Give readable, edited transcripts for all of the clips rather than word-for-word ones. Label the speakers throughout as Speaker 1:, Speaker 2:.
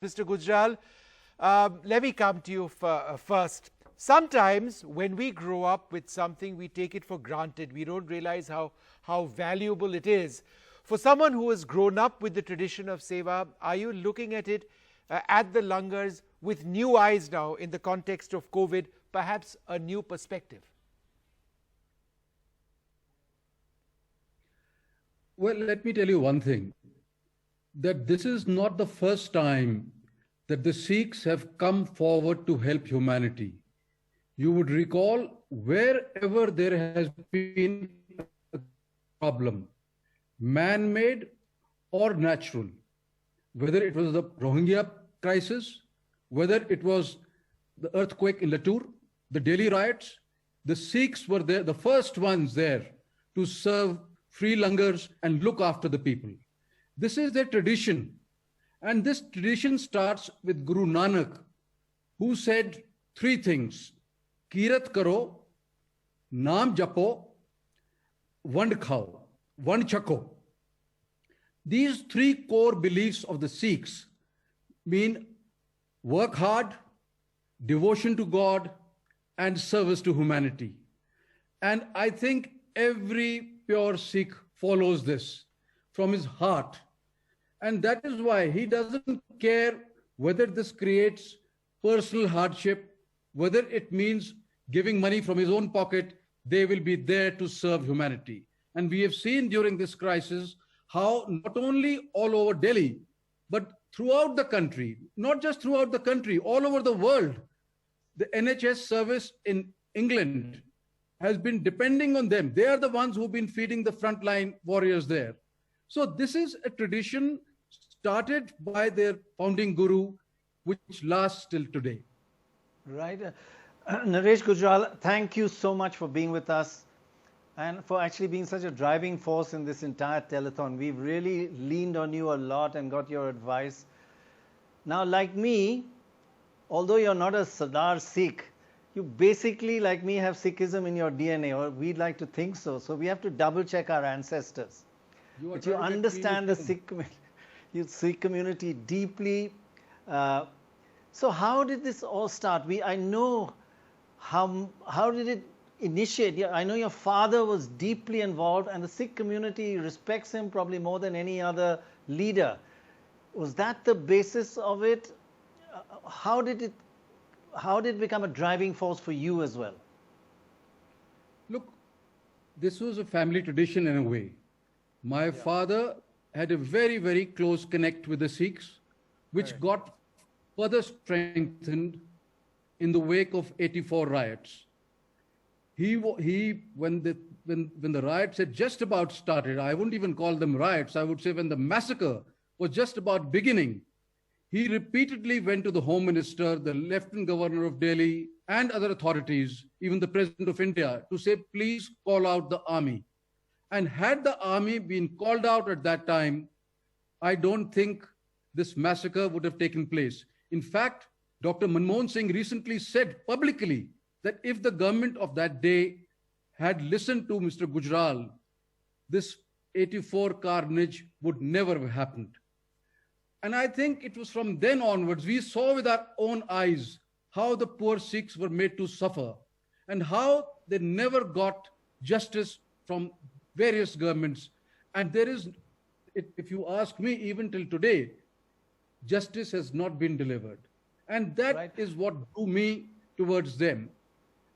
Speaker 1: Mr. Gujral, let me come to you first. Sometimes when we grow up with something, we take it for granted. We don't realize how valuable it is. For someone who has grown up with the tradition of Seva, are you looking at it, at the langars, with new eyes now in the context of COVID, perhaps a new perspective?
Speaker 2: Well, let me tell you one thing, that this is not the first time that the Sikhs have come forward to help humanity. You would recall, wherever there has been a problem, man-made or natural, whether it was the Rohingya crisis, whether it was the earthquake in Latur, the Delhi riots, the Sikhs were there, the first ones there to serve free langars and look after the people. This is their tradition. And this tradition starts with Guru Nanak, who said three things: Kirat karo, Naam japo, Vand khao, Vand chako. These three core beliefs of the Sikhs mean work hard, devotion to God, and service to humanity. And I think every pure Sikh follows this from his heart. And that is why he doesn't care whether this creates personal hardship, whether it means giving money from his own pocket. They will be there to serve humanity. And we have seen during this crisis how not only all over Delhi, but throughout the country, not just throughout the country, all over the world, the NHS service in England has been depending on them. They are the ones who've been feeding the frontline warriors there. So this is a tradition started by their founding guru, which lasts till today.
Speaker 3: Right. Naresh Gujral, thank you so much for being with us and for actually being such a driving force in this entire telethon. We've really leaned on you a lot and got your advice. Now, like me, although you're not a Sardar Sikh, you basically, like me, have Sikhism in your DNA, or we'd like to think so. So we have to double check our ancestors. But you understand the Sikh community deeply. So how did this all start? I know how did it initiate? I know your father was deeply involved, and the Sikh community respects him probably more than any other leader. Was that the basis of it? How did it become a driving force for you as well?
Speaker 2: Look, this was a family tradition in a way. My father had a very, very close connect with the Sikhs, which got further strengthened in the wake of 84 riots. When the riots had just about started, I wouldn't even call them riots, I would say when the massacre was just about beginning, he repeatedly went to the Home Minister, the Lieutenant Governor of Delhi, and other authorities, even the President of India, to say, please call out the army. And had the army been called out at that time, I don't think this massacre would have taken place. In fact, Dr. Manmohan Singh recently said publicly that if the government of that day had listened to Mr. Gujral, this 84 carnage would never have happened. And I think it was from then onwards, we saw with our own eyes how the poor Sikhs were made to suffer and how they never got justice from various governments. And there is, if you ask me, even till today, justice has not been delivered. And that is what drew me towards them.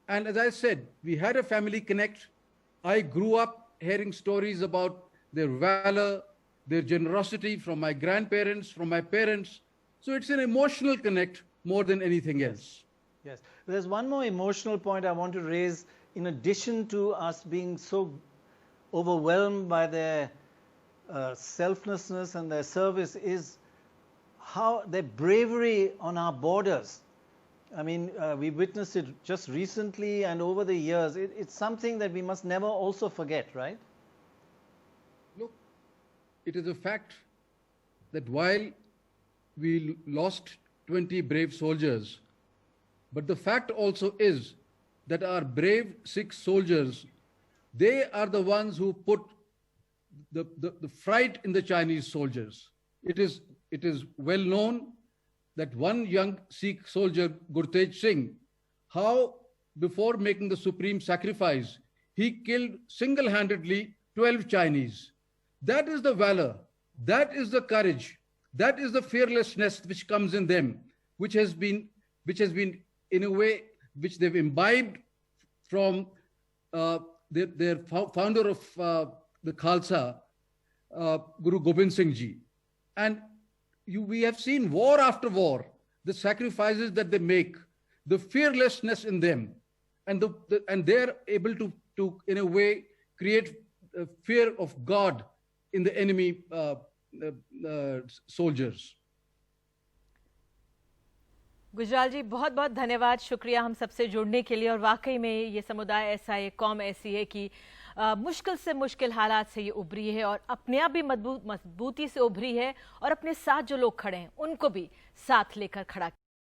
Speaker 2: And as I said, we had a family connect. I grew up hearing stories about their valor, their generosity from my grandparents, from my parents. So it's an emotional connect more than anything else.
Speaker 3: Yes. There's one more emotional point I want to raise, in addition to us being so overwhelmed by their selflessness and their service, is how their bravery on our borders. I mean, we witnessed it just recently and over the years. It's something that we must never also forget, right?
Speaker 2: Look, it is a fact that while we lost 20 brave soldiers, but the fact also is that our brave Sikh soldiers, they are the ones who put the fright in the Chinese soldiers. It is well known that one young Sikh soldier, Gurtej Singh, how before making the supreme sacrifice, he killed single-handedly 12 Chinese. That is the valor, that is the courage, that is the fearlessness which comes in them, which has been in a way, which they've imbibed from their founder of the Khalsa, Guru Gobind Singh Ji. And we have seen war after war, the sacrifices that they make, the fearlessness in them, and they're able to in a way create fear of God in the enemy soldiers.
Speaker 4: Gujral जी बहुत बहुत धन्यवाद, शुक्रिया हम सबसे जुड़ने के लिए। और वाकई में ये समुदाय ऐसा है, कौम ऐसी है कि मुश्किल से मुश्किल हालात से ये उभरी है और अपने आप भी मजबूती से उभरी है और अपने साथ जो लोग खड़े हैं उनको भी साथ लेकर खड़ा